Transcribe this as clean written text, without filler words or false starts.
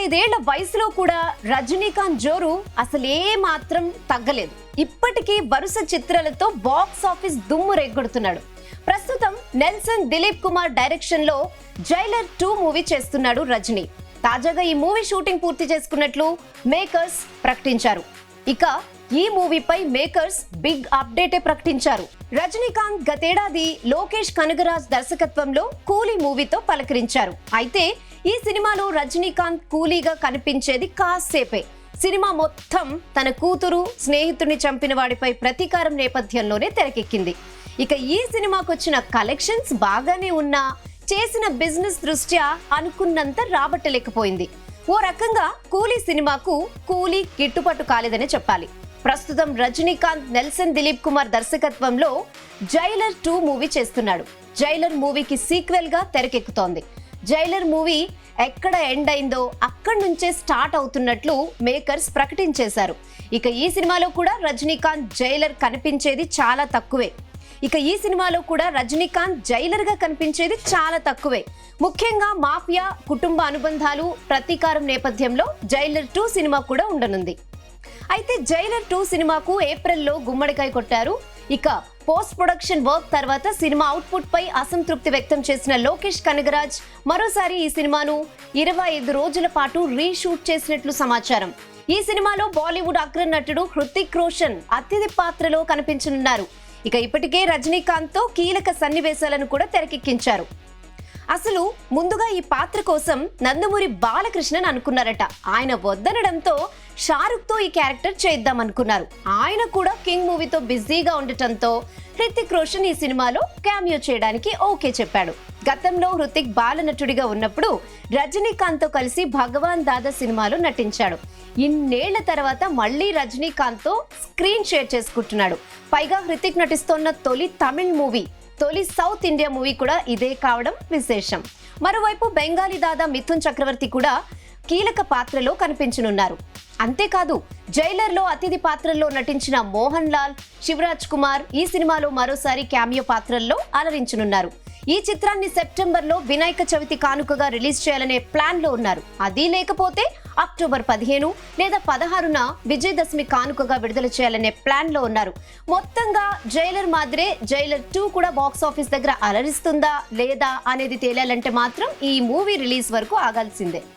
65 ఏళ్ల వయసులో కూడా రజనీకాంత్ జోరు అసలే మాత్రం తగ్గలేదు. ఇప్పటికీ వరుస చిత్రాలతో బాక్స్ ఆఫీస్ దుమ్ము రేగొడుతున్నాడు. ప్రస్తుతం నెల్సన్ దిలీప్ కుమార్ డైరెక్షన్ లో జైలర్ 2 మూవీ చేస్తున్నాడు రజనీ. తాజాగా ఈ మూవీ షూటింగ్ పూర్తి చేసుకున్నట్లు మేకర్స్ ప్రకటించారు. ఇక ఈ మూవీపై మేకర్స్ బిగ్ అప్డేటే ప్రకటించారు. రజనీకాంత్ గతేడాది లోకేష్ కనగరాజ్ దర్శకత్వంలో కూలీ మూవీతో పలకరించారు. అయితే ఈ సినిమాలో రజనీకాంత్ కూలీగా కనిపించేది కాసేపే. సినిమా మొత్తం తన కూతురు స్నేహితుడిని చంపిన వాడిపై ప్రతీకారం నేపథ్యంలోనే తెరకెక్కింది. ఇక ఈ సినిమాకు వచ్చిన కలెక్షన్స్ బాగానే ఉన్నా చేసిన బిజినెస్ దృష్ట్యా అనుకున్నంత రాబట్టలేకపోయింది. ఓ రకంగా కూలీ సినిమాకు కూలీ గిట్టుబాటు కాలేదనే చెప్పాలి. ప్రస్తుతం రజనీకాంత్ నెల్సన్ దిలీప్ కుమార్ దర్శకత్వంలో జైలర్ 2 మూవీ చేస్తున్నాడు. జైలర్ మూవీకి సీక్వెల్ గా తెరకెక్కుతోంది. జైలర్ మూవీ ఎక్కడ ఎండ్ అయిందో అక్కడి నుంచే స్టార్ట్ అవుతున్నట్లు మేకర్స్ ప్రకటించేశారు. ఇక ఈ సినిమాలో కూడా రజనీకాంత్ జైలర్ కనిపించేది చాలా తక్కువే. ముఖ్యంగా మాఫియా కుటుంబ అనుబంధాలు ప్రతీకారం నేపథ్యంలో జైలర్ 2 సినిమా కూడా ఉండనుంది. అయితే జైలర్ 2 సినిమాకు ఏప్రిల్లో గుమ్మడికాయ కొట్టారు. ఇక పోస్ట్ ప్రొడక్షన్ వర్క్ తర్వాత సినిమా అవుట్పుట్ పై అసంతృప్తి వ్యక్తం చేసిన లోకేష్ కనగరాజ్ మరోసారి ఈ సినిమాను 25 రోజుల పాటు రీషూట్ చేసినట్లు సమాచారం. ఈ సినిమాలో బాలీవుడ్ అగ్ర నటుడు హృతిక్ రోషన్ అతిథి పాత్రలో కనిపించనున్నారు. ఇక ఇప్పటికే రజనీకాంత్ తో కీలక సన్నివేశాలను కూడా తెరకెక్కించారు. అసలు ముందుగా ఈ పాత్ర కోసం నందమూరి బాలకృష్ణన్ అనుకున్నారట. ఆయన వద్దనడంతో షారుఖ్ తో ఈ క్యారెక్టర్ చేద్దాం అనుకున్నారు. ఆయన కూడా కింగ్ మూవీతో బిజీగా ఉండటంతో హృతిక్ రోషన్ ఈ సినిమాలో క్యామియో చేయడానికి ఓకే చెప్పాడు. గతంలో హృతిక్ బాలనటుడిగా ఉన్నప్పుడు రజనీకాంత్ తో కలిసి భగవాన్ దాదా సినిమాలో నటించాడు. ఇన్నేళ్ల తర్వాత మళ్లీ రజనీకాంత్ తో స్క్రీన్ షేర్ చేసుకుంటున్నాడు. పైగా హృతిక్ నటిస్తోన్న తొలి తమిళ్ మూవీ, తొలి సౌత్ ఇండియా మూవీ కూడా ఇదే కావడం విశేషం. మరోవైపు బెంగాలీ దాదా మిథున్ చక్రవర్తి కూడా కీలక పాత్రలో కనిపించనున్నారు. అంతేకాదు జైలర్ లో అతిథి పాత్రల్లో నటించిన మోహన్ లాల్, శివరాజ్ కుమార్ ఈ సినిమాలో మరోసారి క్యామియో పాత్రల్లో అలరించనున్నారు. ఈ చిత్రాన్ని సెప్టెంబర్ లో వినాయక చవితి కానుకగా రిలీజ్ చేయాలనే ప్లాన్ లో ఉన్నారు. అది లేకపోతే అక్టోబర్ 15 లేదా 16న విజయదశమి కానుకగా విడుదల చేయాలనే ప్లాన్ లో ఉన్నారు. మొత్తంగా జైలర్ మాదిరే జైలర్ 2 కూడా బాక్స్ ఆఫీస్ దగ్గర అలరిస్తుందా లేదా అనేది తేలాలంటే మాత్రం ఈ మూవీ రిలీజ్ వరకు ఆగాల్సిందే.